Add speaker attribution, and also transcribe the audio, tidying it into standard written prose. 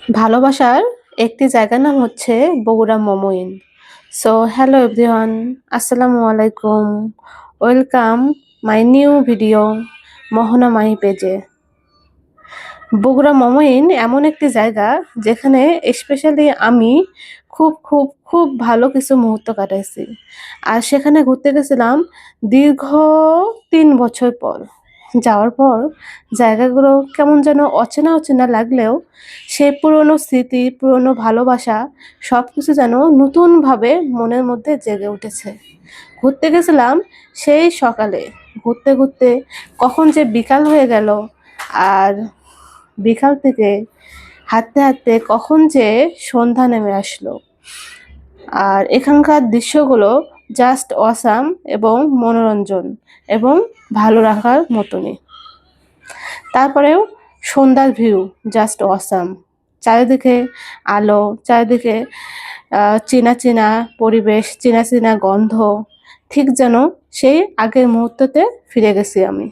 Speaker 1: ভালোবাসার একটি জায়গার নাম হচ্ছে বগুড়া মমইন। সো হ্যালো এভরিওয়ান, আসসালামু আলাইকুম। ওয়েলকাম মাই নিউ ভিডিও মোহনা মাহি পেজে। বগুড়া মমইন এমন একটি জায়গা যেখানে স্পেশালি আমি খুব ভালো কিছু মুহূর্ত কাটাইছি। আর সেখানে ঘুরতে গেছিলাম দীর্ঘ ৩ বছর পর। যাওয়ার পর জায়গাগুলো কেমন যেন অচেনা লাগলেও সেই পুরনো স্মৃতি, পুরনো ভালোবাসা সবকিছু যেন নতুনভাবে মনের মধ্যে জেগে উঠেছে। ঘুরতে গেছিলাম সেই সকালে। ঘুরতে কখন যে বিকাল হয়ে গেল, আর বিকাল থেকে হাঁটতে কখন যে সন্ধ্যা নেমে আসলো। আর এখানকার দৃশ্যগুলো জাস্ট অসাম এবং মনোরঞ্জন এবং ভালো রাখার মতনই। তারপরেও সন্ধ্যার ভিউ জাস্ট অসাম। চারিদিকে আলো, চারিদিকে চেনা পরিবেশ, চেনা গন্ধ। ঠিক যেন সেই আগের মুহূর্ততে ফিরে গেছি আমি।